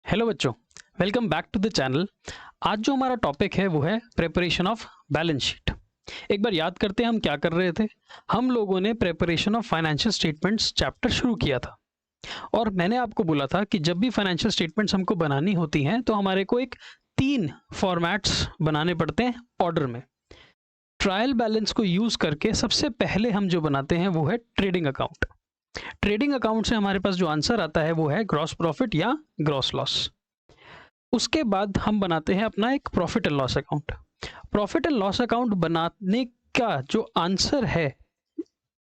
Hello बच्चों, welcome back to the channel. आज जो हमारा टॉपिक है वो है प्रिपरेशन ऑफ बैलेंस शीट। एक बार याद करते हैं हम क्या कर रहे थे। हम लोगों ने preparation of financial statements chapter शुरू किया था और मैंने आपको बोला था कि जब भी फाइनेंशियल स्टेटमेंट्स हमको बनानी होती हैं तो हमारे को एक 3 फॉर्मेट्स बनाने पड़ते हैं ऑर्डर में। ट्रायल बैलेंस को यूज करके सबसे पहले हम जो बनाते हैं वो है ट्रेडिंग अकाउंट। ट्रेडिंग अकाउंट से हमारे पास जो आंसर आता है वो है ग्रॉस प्रॉफिट या ग्रॉस लॉस। उसके बाद हम बनाते हैं अपना एक profit and loss account. Profit and loss account बनाने का जो आंसर है,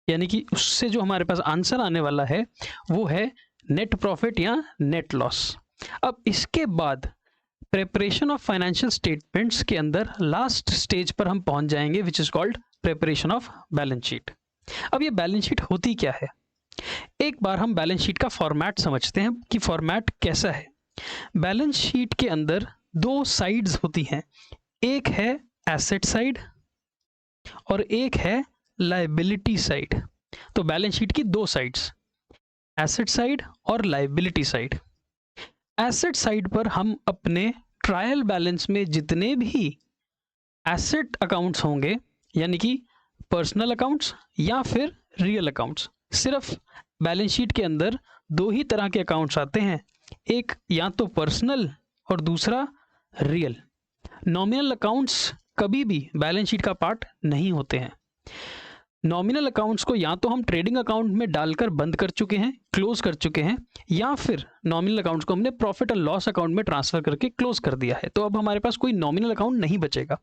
यानी कि उससे जो हमारे पास आंसर आने वाला है वो है नेट प्रॉफिट या नेट लॉस। अब इसके बाद प्रिपरेशन ऑफ फाइनेंशियल स्टेटमेंट्स के अंदर लास्ट स्टेज पर हम पहुंच जाएंगे which is called preparation of balance sheet. अब ये बैलेंस शीट होती क्या है, एक बार हम बैलेंस शीट का फॉर्मेट समझते हैं कि फॉर्मेट कैसा है। बैलेंस शीट के अंदर 2 साइड्स होती हैं, एक है एसेट साइड और एक है लायबिलिटी साइड। तो बैलेंस शीट की 2 साइड्स, एसेट साइड और लायबिलिटी साइड। एसेट साइड पर हम अपने ट्रायल बैलेंस में जितने भी एसेट अकाउंट्स होंगे, यानी कि पर्सनल अकाउंट्स या फिर रियल अकाउंट्स। सिर्फ बैलेंस शीट के अंदर 2 ही तरह के अकाउंट्स आते हैं, एक या तो पर्सनल और दूसरा रियल। नॉमिनल अकाउंट्स कभी भी बैलेंस शीट का पार्ट नहीं होते हैं। नॉमिनल अकाउंट्स को या तो हम ट्रेडिंग अकाउंट में डालकर बंद कर चुके हैं, क्लोज कर चुके हैं, या फिर नॉमिनल अकाउंट्स को हमने प्रॉफिट एंड लॉस अकाउंट में ट्रांसफर करके क्लोज कर दिया है। तो अब हमारे पास कोई नॉमिनल अकाउंट नहीं बचेगा।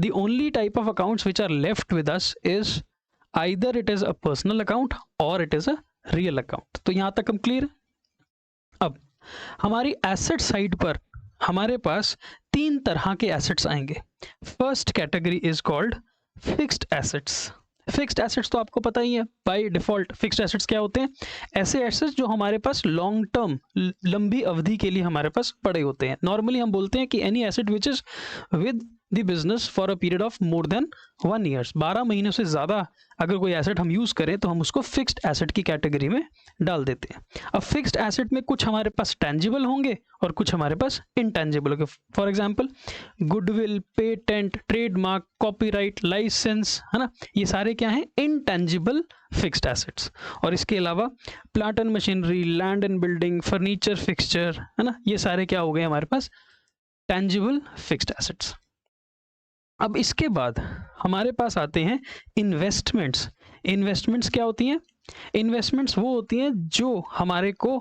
The only type of accounts which are left with us is either it is a personal account और it is a real account. तो यहां तक हम क्लियर। अब हमारी एसेट साइड पर हमारे पास 3 तरह के एसेट्स आएंगे। First category is called fixed assets. Fixed assets तो आपको पता ही है, बाय डिफॉल्ट फिक्स्ड एसेट्स क्या होते हैं, ऐसे एसेट्स जो हमारे पास लॉन्ग टर्म, लंबी अवधि के लिए हमारे पास पड़े होते हैं। नॉर्मली हम बोलते हैं कि any asset which is with the business for a period of more than 1 years. 12 महीनों से ज़्यादा अगर कोई एसेट हम यूज़ करें तो हम उसको फिक्स्ड एसेट की कैटेगरी में डाल देते हैं। अब फिक्स्ड एसेट में कुछ हमारे पास टेंजिबल होंगे और कुछ हमारे पास इनटेंजिबल होंगे। For example goodwill, patent, trademark, copyright, licence, है ना, ये सारे क्या हैं, इनटेंजिबल फिक्स्ड एसेट्स। और इसके अलावा plant and machinery, land and building, furniture, fixture, है ना, ये सारे क्या हो गए हमारे पास, टेंजिबल फिक्स्ड एसेट्स। अब इसके बाद हमारे पास आते हैं इन्वेस्टमेंट्स। इन्वेस्टमेंट्स क्या होती हैं, इन्वेस्टमेंट्स वो होती हैं जो हमारे को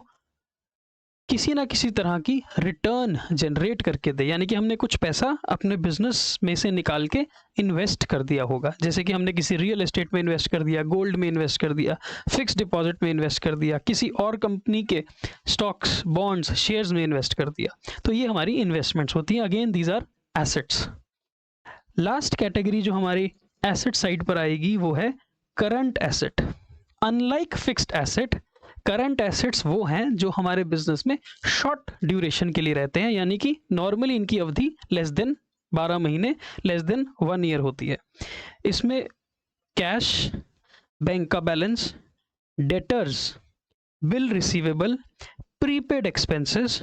किसी ना किसी तरह की रिटर्न जनरेट करके दे, यानी कि हमने कुछ पैसा अपने बिजनेस में से निकाल के इन्वेस्ट कर दिया होगा। जैसे कि हमने किसी रियल एस्टेट में इन्वेस्ट कर दिया, गोल्ड में इन्वेस्ट कर दिया, फिक्स डिपॉजिट में इन्वेस्ट कर दिया, किसी और कंपनी के स्टॉक्स, बॉन्ड्स, शेयर्स में इन्वेस्ट कर दिया। तो ये हमारी इन्वेस्टमेंट्स होती हैं। Again these are assets. Last category जो हमारी एसेट साइड पर आएगी वो है current asset. Unlike fixed asset, current assets वो हैं जो हमारे बिजनेस में शॉर्ट ड्यूरेशन के लिए रहते हैं, यानी कि नॉर्मली इनकी अवधि लेस देन 12 महीने, लेस देन 1 ईयर होती है। इसमें कैश, बैंक का balance, debtors, bill receivable, prepaid expenses,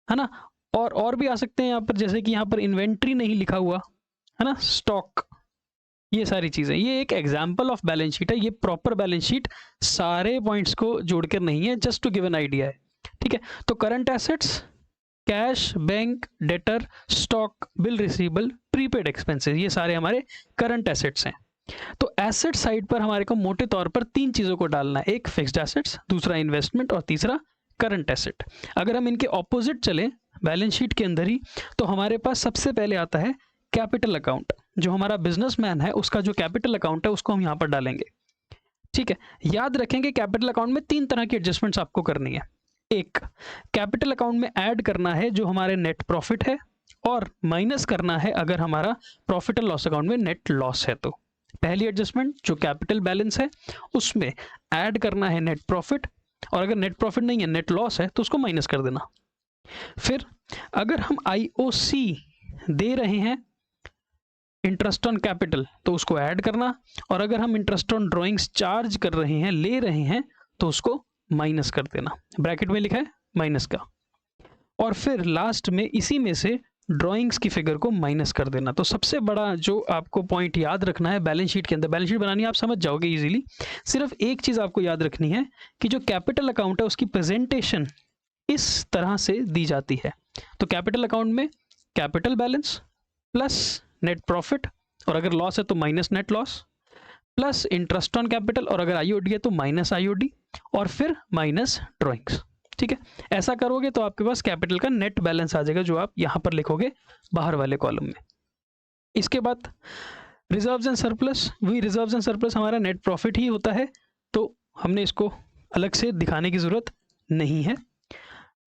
है ना, और भी आ सकते हैं यहाँ पर, जैसे कि यहाँ पर इन्वेंट्री नहीं लिखा हुआ है ना, स्टॉक, ये सारी चीजें। ये एक एग्जांपल ऑफ बैलेंस शीट है, ये प्रॉपर बैलेंस शीट सारे पॉइंट्स को जोड़कर नहीं है, just to give an idea है, ठीक है। तो current assets, cash, bank, debtor, stock, bill receivable, prepaid expenses, ये सारे हमारे करंट एसेट्स हैं। तो एसेट साइड पर हमारे को मोटे तौर पर 3 चीजों को डालना है, एक फिक्स्ड एसेट्स, दूसरा इन्वेस्टमेंट और तीसरा करंट एसेट। अगर हम इनके ऑपोजिट चले बैलेंस शीट के अंदर ही, तो हमारे पास सबसे पहले आता है कैपिटल अकाउंट। जो हमारा बिजनेसमैन है उसका जो कैपिटल अकाउंट है उसको हम यहाँ पर डालेंगे, ठीक है। याद रखेंगे कैपिटल अकाउंट में 3 तरह की एडजस्टमेंट्स आपको करनी है। एक, कैपिटल अकाउंट में ऐड करना है जो हमारे नेट प्रॉफिट है, और माइनस करना है अगर हमारा प्रॉफिट एंड लॉस अकाउंट में नेट लॉस है। तो पहली एडजस्टमेंट जो कैपिटल बैलेंस है उसमें ऐड करना है नेट प्रॉफिट, और अगर नेट प्रॉफिट नहीं है, नेट लॉस है, तो उसको माइनस कर देना। फिर अगर हम IOC दे रहे हैं, इंटरेस्ट ऑन कैपिटल, तो उसको ऐड करना, और अगर हम इंटरेस्ट ऑन ड्राइंग्स चार्ज कर रहे हैं, ले रहे हैं, तो उसको माइनस कर देना। ब्रैकेट में लिखा है माइनस का। और फिर लास्ट में इसी में से ड्राइंग्स की फिगर को माइनस कर देना। तो सबसे बड़ा जो आपको पॉइंट याद रखना है बैलेंस शीट के अंदर, बैलेंस शीट बनानी आप समझ जाओगे इजीली। सिर्फ एक चीज़ आपको याद रखनी है कि जो कैपिटल अकाउंट है उसकी प्रेजेंटेशन इस तरह से दी जाती है। तो कैपिटल अकाउंट में capital balance plus net profit, और अगर लॉस है तो minus net loss, plus interest on capital, और अगर आईओडी है तो माइनस आईओडी, और फिर माइनस ड्राइंग्स। ठीक है, ऐसा करोगे तो आपके पास कैपिटल का नेट बैलेंस आ जाएगा जो आप यहां पर लिखोगे बाहर वाले कॉलम में। इसके बाद रिजर्व्स एंड सरप्लस, वही रिजर्व्स एंड सरप्लस हमारा नेट प्रॉफिट ही होता है, तो हमने इसको अलग से दिखाने की जरूरत नहीं है।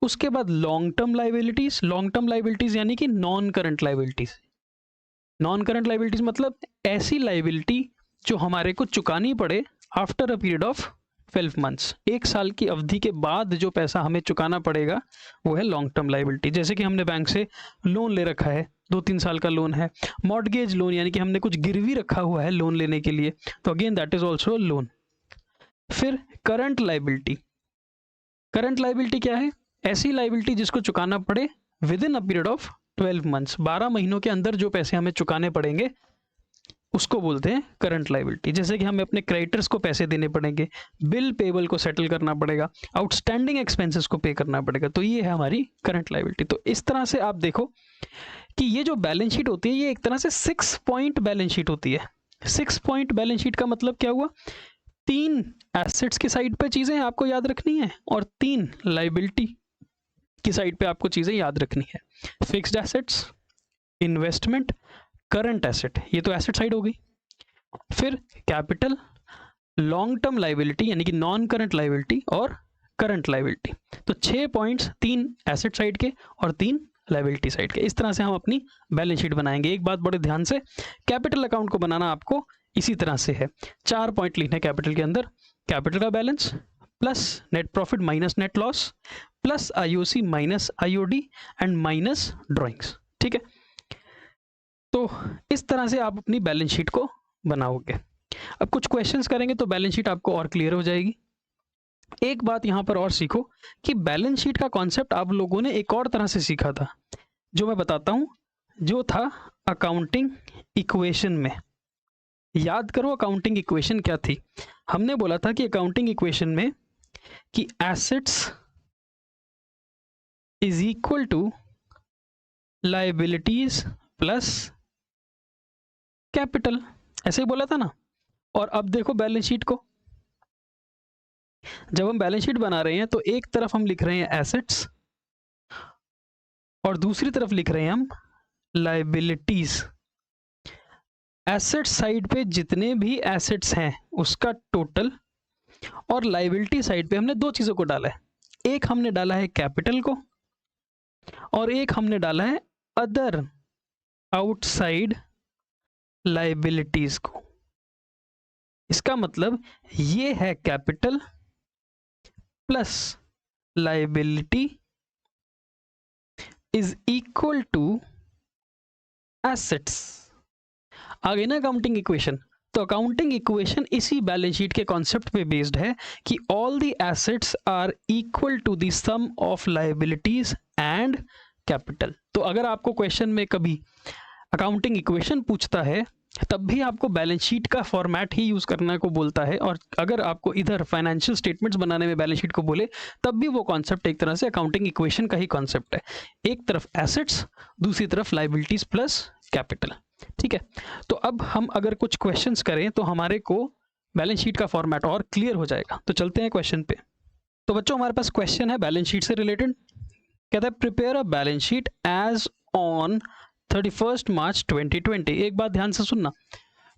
उसके बाद long term liabilities, long term liabilities यानी कि non current liabilities. Non current liabilities मतलब ऐसी लाइबिलिटी जो हमारे को चुकानी पड़े after a period of 12 months, एक साल की अवधि के बाद जो पैसा हमें चुकाना पड़ेगा वो है लॉन्ग टर्म लाइबिलिटी। जैसे कि हमने बैंक से लोन ले रखा है, 2-3 साल का लोन है। मॉर्टगेज लोन यानी कि हमने कुछ गिरवी रखा हुआ है लोन लेने के लिए, तो again that is also loan. फिर करंट लाइबिलिटी, करंट लाइबिलिटी क्या है? ऐसी लाइबिलिटी जिसको चुकाना पड़े with in a period of 12 months, 12 महीनों के अंदर जो पैसे हमें चुकाने पड़ेंगे उसको बोलते हैं करंट लाइबिलिटी। जैसे कि हमें अपने क्रेडिटर्स को पैसे देने पड़ेंगे, बिल पेबल को सेटल करना पड़ेगा, आउटस्टैंडिंग एक्सपेंसेस को पे करना पड़ेगा, तो ये है हमारी करंट लाइबिलिटी। तो इस तरह से आप देखो कि ये जो बैलेंस शीट होती है ये एक तरह से 6 पॉइंट बैलेंस शीट होती है। 6 पॉइंट बैलेंस शीट का मतलब क्या हुआ? 3 एसेट्स की साइड पे चीजें आपको याद रखनी है और 3 लाइबिलिटी की साइड पे आपको चीजें याद रखनी है। Fixed assets, investment, current asset, ये तो एसेट साइड हो गई। फिर कैपिटल, लॉन्ग टर्म लाइबिलिटी यानी कि नॉन करंट लाइबिलिटी और करंट लाइबिलिटी। तो 6 पॉइंट्स, 3 एसेट साइड के और 3 लाइबिलिटी साइड के। इस तरह से हम अपनी बैलेंस शीट बनाएंगे। एक बात बड़े ध्यान से, कैपिटल अकाउंट को बनाना आपको इसी तरह से है। 4 पॉइंट लिखने कैपिटल के अंदर, कैपिटल का balance plus net profit minus net loss plus IOC minus IOD and minus drawings. ठीक है, तो इस तरह से आप अपनी बैलेंस शीट को बनाओगे। अब कुछ क्वेश्चंस करेंगे तो बैलेंस शीट आपको और क्लियर हो जाएगी। एक बात यहां पर और सीखो कि बैलेंस शीट का कॉन्सेप्ट आप लोगों ने एक और तरह से सीखा था, जो मैं बताता हूं, जो था अकाउंटिंग इक्वेशन में। याद करो अकाउंटिंग इक्वेशन क्या थी। हमने बोला था कि अकाउंटिंग इक्वेशन में कि assets is equal to liabilities plus capital, ऐसे ही बोला था ना। और अब देखो बैलेंस शीट को, जब हम बैलेंस शीट बना रहे हैं तो एक तरफ हम लिख रहे हैं एसेट्स और दूसरी तरफ लिख रहे हैं हम लायबिलिटीज। एसेट साइड पे जितने भी एसेट्स हैं उसका टोटल, और लायबिलिटी साइड पे हमने 2 चीजों को डाला है। एक हमने डाला है कैपिटल को और एक हमने डाला है अदर आउटसाइड लायबिलिटीज को। इसका मतलब ये है capital plus liability is equal to assets. आ गई ना अकाउंटिंग इक्वेशन। तो अकाउंटिंग इक्वेशन इसी बैलेंस शीट के कॉन्सेप्ट पे बेस्ड है कि all the assets are equal to the sum of liabilities and capital. तो अगर आपको क्वेश्चन में कभी अकाउंटिंग इक्वेशन पूछता है तब भी आपको बैलेंस शीट का फॉर्मेट ही यूज करने को बोलता है, और अगर आपको इधर फाइनेंशियल स्टेटमेंट्स बनाने में बैलेंस शीट को बोले तब भी वो कॉन्सेप्ट एक तरह से अकाउंटिंग इक्वेशन का ही कॉन्सेप्ट है। एक तरफ एसेट्स, दूसरी तरफ लायबिलिटीज प्लस कैपिटल। ठीक है, तो अब हम अगर कुछ क्वेश्चंस करें तो हमारे को बैलेंस शीट का फॉर्मेट और क्लियर हो जाएगा। तो चलते हैं क्वेश्चन पे। तो बच्चों हमारे पास क्वेश्चन है बैलेंस शीट से रिलेटेड। कहता है prepare a balance sheet as on 31 March 2020। एक बात ध्यान से सुनना,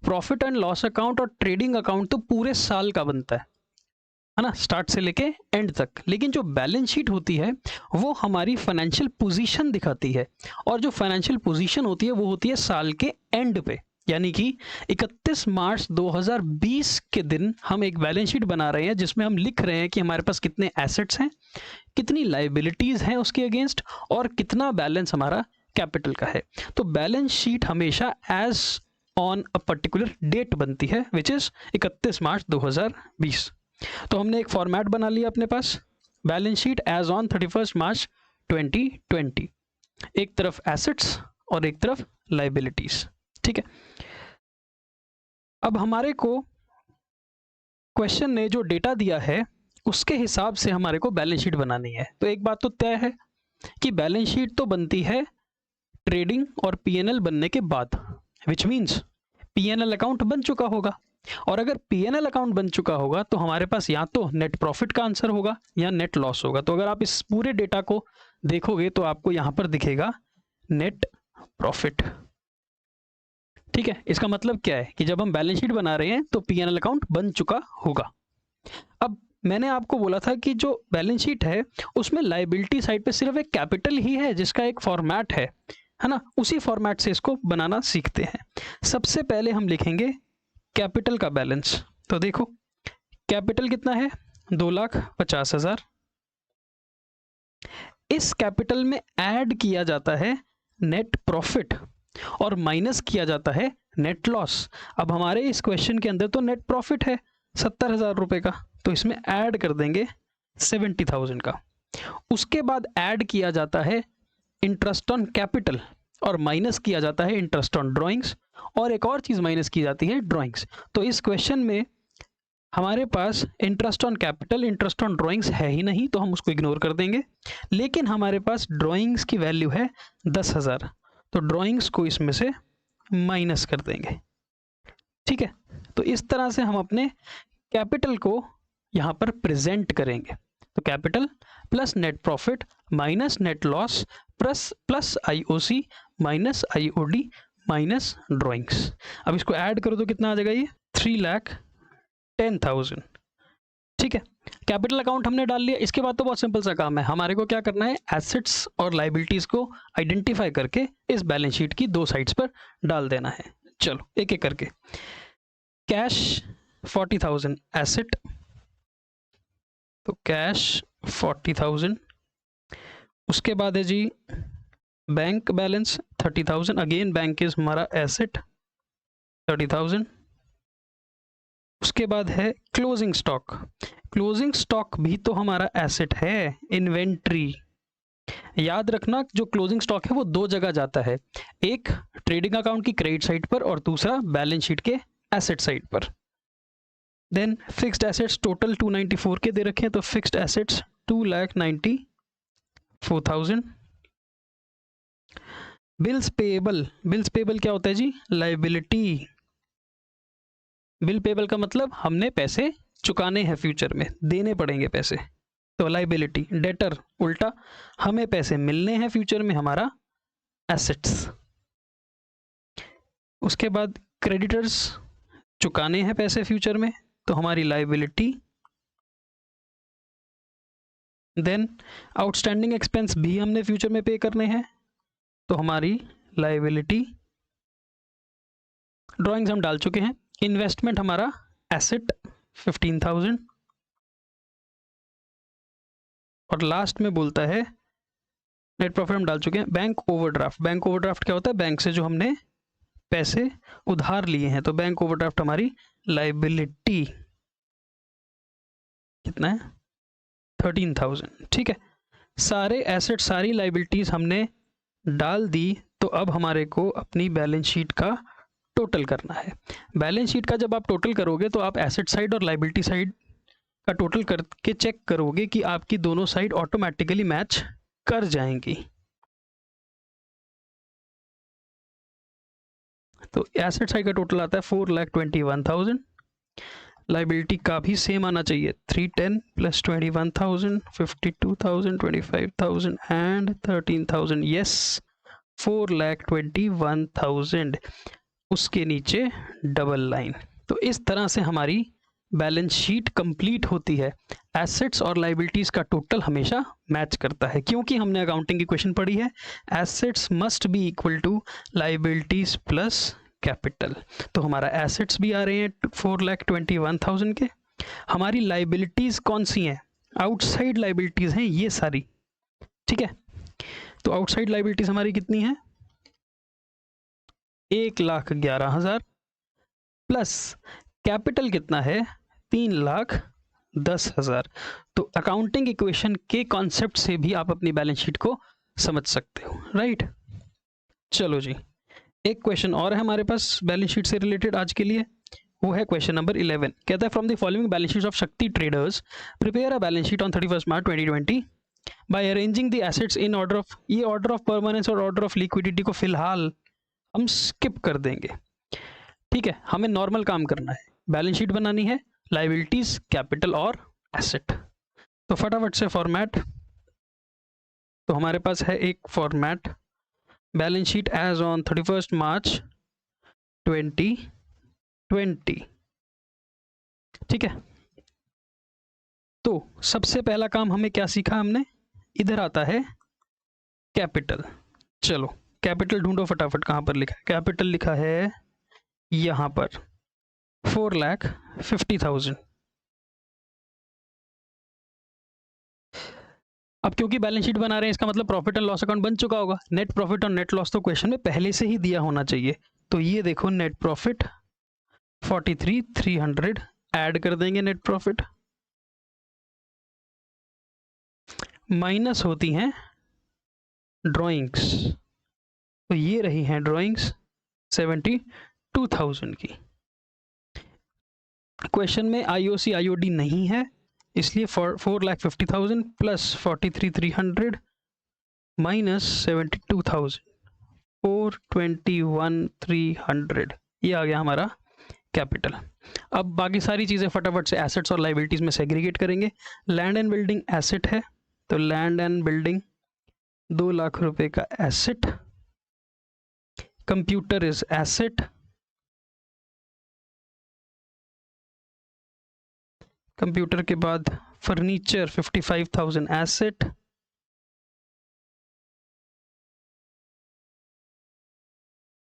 प्रॉफिट एंड लॉस अकाउंट और ट्रेडिंग अकाउंट तो पूरे साल का बनता है ना, स्टार्ट से लेके एंड तक। लेकिन जो बैलेंस शीट होती है वो हमारी फाइनेंशियल पोजीशन दिखाती है, और जो फाइनेंशियल पोजीशन होती है वो होती है साल के एंड पे। यानी कि 31 मार्च 2020 के दिन हम एक बैलेंस शीट बना रहे हैं जिसमें हम लिख रहे हैं कि हमारे पास कितने एसेट्स हैं, कितनी लायबिलिटीज हैं उसके अगेंस्ट, और कितना बैलेंस हमारा कैपिटल का है। तो बैलेंस शीट हमेशा as on a particular date बनती है विच इज 31 मार्च 2020। तो हमने एक फॉर्मेट बना लिया अपने पास, balance sheet as on 31 March 2020, एक तरफ एसेट्स और एक तरफ लाइबिलिटीज। ठीक है, अब हमारे को क्वेश्चन ने जो डेटा दिया है उसके हिसाब से हमारे को बैलेंस शीट बनानी है। तो एक बात तो तय है कि बैलेंस शीट तो बनती है ट्रेडिंग और पीएनएल बनने के बाद, विच मीन्स पीएनएल अकाउंट बन चुका होगा, और अगर पीएनएल अकाउंट बन चुका होगा तो हमारे पास या तो नेट प्रॉफिट का आंसर होगा या नेट लॉस होगा। तो अगर आप इस पूरे डेटा को देखोगे तो आपको यहां पर दिखेगा नेट प्रॉफिट। ठीक है, इसका मतलब क्या है कि जब हम बैलेंस शीट बना रहे हैं तो पीएनएल अकाउंट बन चुका होगा। अब मैंने आपको बोला था कि जो बैलेंस शीट है उसमें लायबिलिटी साइड पे सिर्फ एक कैपिटल ही है जिसका एक फॉर्मेट है ना, उसी फॉर्मेट से इसको बनाना सीखते हैं। सबसे पहले हम लिखेंगे कैपिटल का बैलेंस। तो देखो कैपिटल कितना है, 2,50,000। इस कैपिटल में ऐड किया जाता है नेट प्रॉफिट और माइनस किया जाता है नेट लॉस। अब हमारे इस क्वेश्चन के अंदर तो नेट प्रॉफिट है 70,000 रुपए का, तो इसमें ऐड कर देंगे 70,000 का। उसके बाद ऐड किया जाता है इंटरेस्ट ऑन कैपिटल और माइनस किया जाता है इंटरेस्ट ऑन ड्राइंग्स, और एक और चीज माइनस की जाती है ड्राइंग्स। तो इस क्वेश्चन में हमारे पास interest on capital, interest on drawings है ही नहीं, तो हम उसको इग्नोर कर देंगे। लेकिन हमारे पास ड्राइंग्स की वैल्यू है 10,000, तो ड्राइंग्स को इसमें से माइनस कर देंगे। ठीक है, तो इस तरह से हम अपने कैपिटल को यहां पर प्रेजेंट करेंगे। तो capital plus net profit minus net loss plus IOC minus IOD minus drawings. अब इसको ऐड करो तो कितना आ जाएगा, ये 3,10,000। ठीक है, कैपिटल अकाउंट हमने डाल लिया। इसके बाद तो बहुत सिंपल सा काम है, हमारे को क्या करना है, एसेट्स और लायबिलिटीज को आइडेंटिफाई करके इस बैलेंस शीट की दो साइड्स पर डाल देना है। चलो एक एक करके। कैश 40,000 एसेट, तो कैश 40,000। उसके बाद है जी bank balance 30,000, again bank is हमारा एसेट 30,000। उसके बाद है क्लोजिंग स्टॉक, क्लोजिंग स्टॉक भी तो हमारा एसेट है। इन्वेंट्री, याद रखना जो क्लोजिंग स्टॉक है वो दो जगह जाता है, एक ट्रेडिंग अकाउंट की क्रेडिट साइड पर और दूसरा बैलेंस शीट के एसेट साइड पर। देन फिक्स्ड एसेट्स टोटल 294 के दे रखे हैं, तो fixed assets 2,94,000। Bills payable, bills payable क्या होता है जी, लायबिलिटी। बिल पेएबल का मतलब हमने पैसे चुकाने हैं, फ्यूचर में देने पड़ेंगे पैसे, तो लायबिलिटी। डेटर उल्टा, हमें पैसे मिलने हैं फ्यूचर में, हमारा एसेट्स। उसके बाद क्रेडिटर्स, चुकाने हैं पैसे फ्यूचर में, तो हमारी लायबिलिटी। देन आउटस्टैंडिंग एक्सपेंस भी हमने फ्यूचर में पे करने हैं, तो हमारी लायबिलिटी। ड्राइंग्स हम डाल चुके हैं। इन्वेस्टमेंट हमारा एसेट 15,000, और लास्ट में बोलता है नेट प्रॉफिट हम डाल चुके हैं। बैंक ओवरड्राफ्ट, बैंक ओवरड्राफ्ट क्या होता है, बैंक से जो हमने पैसे उधार लिए हैं, तो बैंक ओवरड्राफ्ट हमारी लायबिलिटी। कितना है, 13,000। ठीक है, सारे एसेट सारी लायबिलिटीज हमने डाल दी। तो अब हमारे को अपनी बैलेंस शीट का टोटल करना है। बैलेंस शीट का जब आप टोटल करोगे तो आप एसेट साइड और लायबिलिटी साइड का टोटल करके चेक करोगे कि आपकी दोनों साइड ऑटोमेटिकली मैच कर जाएंगी। तो एसेट साइड का टोटल आता है 4,21,000, लायबिलिटी का भी सेम आना चाहिए, 310 प्लस 21,000 52,000 25,000 एंड 13,000। यस, 4,21,000, उसके नीचे डबल लाइन। तो इस तरह से हमारी बैलेंस शीट कंप्लीट होती है। एसेट्स और लायबिलिटीज का टोटल हमेशा मैच करता है, क्योंकि हमने अकाउंटिंग की क्वेश्चन पढ़ी है, assets must be equal to liabilities plus capital. तो हमारा एसेट्स भी आ रहे हैं 4,21,000 के। हमारी लायबिलिटीज कौन सी हैं, आउटसाइड लायबिलिटीज हैं ये सारी। ठीक है, तो आउटसाइड लायबिलिटीज हमारी कितनी है, 1,11,000 प्लस कैपिटल कितना है, 3,10,000। 10,000। तो अकाउंटिंग इक्वेशन के कॉन्सेप्ट से भी आप अपनी बैलेंस शीट को समझ सकते हो, राइट। चलो जी, एक क्वेश्चन और है हमारे पास बैलेंस शीट से रिलेटेड आज के लिए, वो है क्वेश्चन नंबर 11। कहता है from the following balance sheet of Shakti traders prepare a balance sheet on 31 March 2020 by arranging the assets in order of, ये ऑर्डर ऑफ परमानेंस और ऑर्डर ऑफ लिक्विडिटी को फिलहाल हम स्किप कर देंगे, ठीक है। हमें नॉर्मल काम करना है, बैलेंस शीट बनानी है, लायबिलिटीज, कैपिटल और एसेट। तो फटाफट से फॉर्मेट, तो हमारे पास है एक format, balance sheet as on 31 March 2020, ठीक है। तो सबसे पहला काम हमें क्या सीखा हमने, इधर आता है कैपिटल। चलो कैपिटल ढूंढो फटाफट, कहां पर लिखा है कैपिटल, लिखा है यहां पर 4,50,000। अब क्योंकि बैलेंस शीट बना रहे हैं, इसका मतलब प्रॉफिट एंड लॉस अकाउंट बन चुका होगा। नेट प्रॉफिट और नेट लॉस तो क्वेश्चन में पहले से ही दिया होना चाहिए। तो ये देखो नेट प्रॉफिट 43,300, ऐड कर देंगे नेट प्रॉफिट, माइनस होती हैं ड्राइंग्स, तो ये रही हैं ड्राइंग्स 72,000 की। क्वेश्चन में आईओसी आईओडी नहीं है, इसलिए 4,50,000 प्लस 43,300 माइनस 72,000, 421,300, ये आ गया हमारा कैपिटल। अब बाकी सारी चीज़ें फटाफट से एसेट्स और लाइबिलिटीज़ में सेग्रीगेट करेंगे। लैंड एंड बिल्डिंग एसेट है, तो लैंड एंड बिल्डिंग 2 लाख रुपए का asset. Computer is asset, computer के बाद furniture 55,000 asset,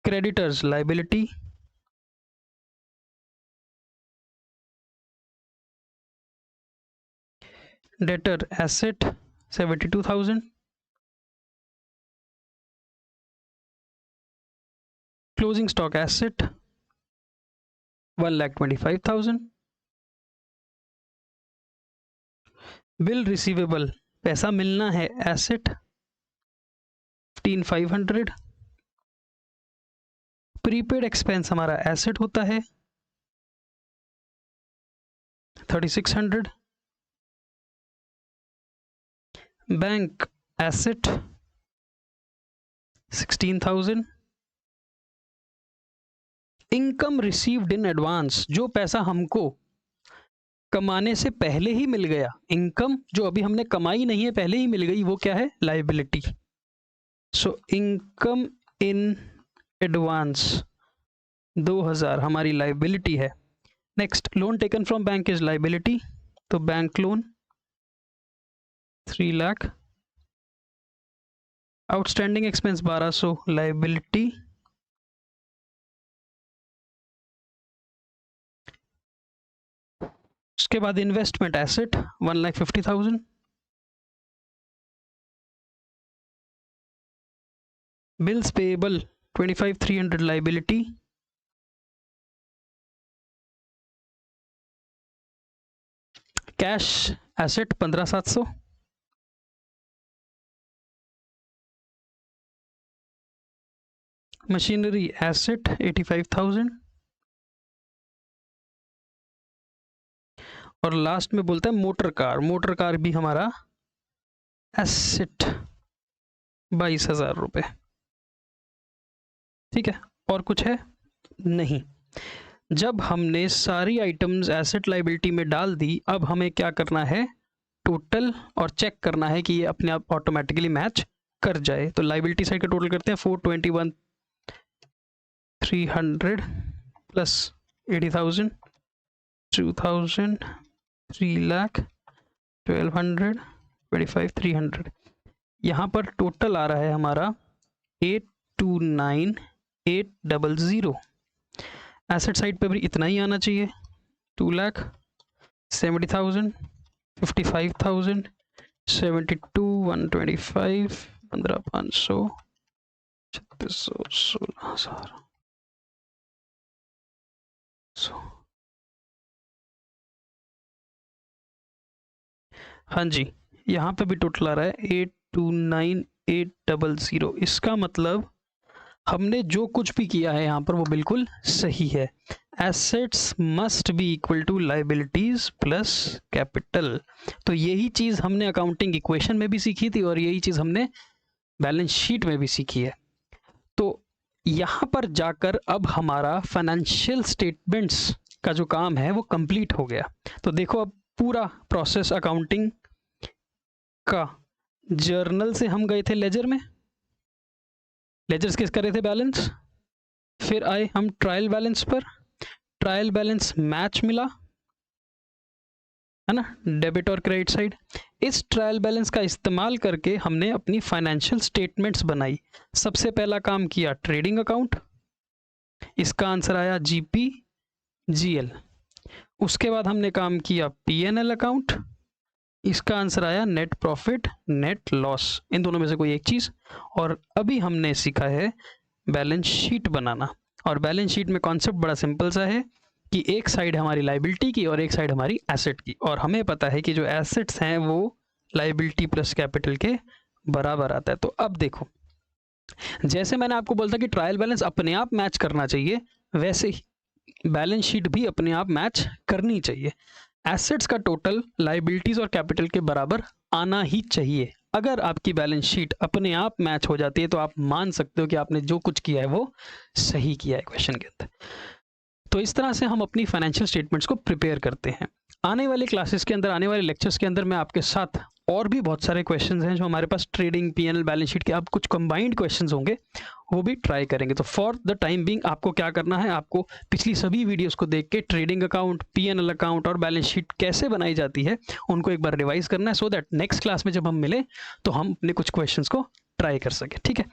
creditors liability, debtor asset 72,000, closing stock asset 1,25,000, bill receivable पैसा मिलना है एसेट 15,500, प्रीपेड एक्सपेंस हमारा एसेट होता है 3,600, bank asset 16,000, income received in advance, जो पैसा हमको कमाने से पहले ही मिल गया, इनकम जो अभी हमने कमाई नहीं है पहले ही मिल गई, वो क्या है liability. So income in advance 2,000 हमारी लायबिलिटी है। Next loan taken from bank is liability, तो bank loan 3 lakh, outstanding expense 1,200 liability, उसके बाद investment asset 1,50,000, bills payable 25,300 liability, cash asset 15,700, machinery asset 85,000, और लास्ट में बोलता है मोटर कार, मोटर कार भी हमारा एसेट 22,000 रुपये, ठीक है। और कुछ है नहीं। जब हमने सारी आइटम्स एसेट लायबिलिटी में डाल दी, अब हमें क्या करना है, टोटल और चेक करना है कि ये अपने आप ऑटोमेटिकली मैच कर जाए। तो लायबिलिटी साइड का टोटल करते हैं 421,300 प्लस 80,000 2,000 3 लाख 1,200 25,300, यहाँ पर टोटल आ रहा है हमारा 829,800। एसेट साइड पे भी इतना ही आना चाहिए, 2,70,000 55,000 72,125 15,500 3600 16,000 हाँ जी, यहाँ पे भी टोटल आ रहा है 829800। इसका मतलब हमने जो कुछ भी किया है यहाँ पर वो बिल्कुल सही है। Assets must be equal to liabilities plus capital. तो यही चीज़ हमने अकाउंटिंग इक्वेशन में भी सीखी थी और यही चीज़ हमने बैलेंस शीट में भी सीखी है। तो यहाँ पर जाकर अब हमारा फाइनेंशियल स्टेटमेंट्स का जो काम है वो कंप्लीट हो गया। तो देखो अब पूरा प्रोसेस अकाउंटिंग का, जर्नल से हम गए थे लेजर में, लेजर्स किस कर रहे थे बैलेंस, फिर आए हम ट्रायल बैलेंस पर, ट्रायल बैलेंस मैच मिला है ना, डेबिट और क्रेडिट साइड। इस ट्रायल बैलेंस का इस्तेमाल करके हमने अपनी फाइनेंशियल स्टेटमेंट्स बनाई। सबसे पहला काम किया ट्रेडिंग अकाउंट, इसका आंसर आया जीपी जीएल। उसके बाद हमने काम किया पीएनएल अकाउंट, इसका आंसर आया नेट प्रॉफिट नेट लॉस, इन दोनों में से कोई एक चीज़। और अभी हमने सीखा है बैलेंस शीट बनाना। और बैलेंस शीट में कॉन्सेप्ट बड़ा सिंपल सा है कि एक साइड हमारी लाइबिलिटी की और एक साइड हमारी एसेट की, और हमें पता है कि जो एसेट्स हैं वो लाइबिलिटी प्लस कैपिटल के बराबर आता है। तो अब देखो, जैसे मैंने आपको बोला था कि ट्रायल बैलेंस अपने आप मैच करना चाहिए, वैसे ही बैलेंस शीट भी अपने आप मैच करनी चाहिए। एसेट्स का टोटल लाइबिलिटीज और कैपिटल के बराबर आना ही चाहिए। अगर आपकी बैलेंस शीट अपने आप मैच हो जाती है तो आप मान सकते हो कि आपने जो कुछ किया है वो सही किया है क्वेश्चन के अंदर। तो इस तरह से हम अपनी फाइनेंशियल स्टेटमेंट्स को प्रिपेयर करते हैं। आने वाले क्लासेस के अंदर, आने वाले लेक्चर्स के अंदर मैं आपके साथ और भी बहुत सारे क्वेश्चंस हैं जो हमारे पास ट्रेडिंग पीएनएल बैलेंस शीट के, अब कुछ कंबाइंड क्वेश्चंस होंगे, वो भी ट्राई करेंगे। तो फॉर द टाइम बीइंग आपको क्या करना है, आपको पिछली सभी वीडियोस को देख के ट्रेडिंग अकाउंट, पीएनएल अकाउंट और बैलेंस शीट कैसे बनाई जाती है उनको एक बार रिवाइज करना है, सो दैट नेक्स्ट क्लास में जब हम मिले तो हम अपने कुछ क्वेश्चंस को ट्राई कर सकें। ठीक है।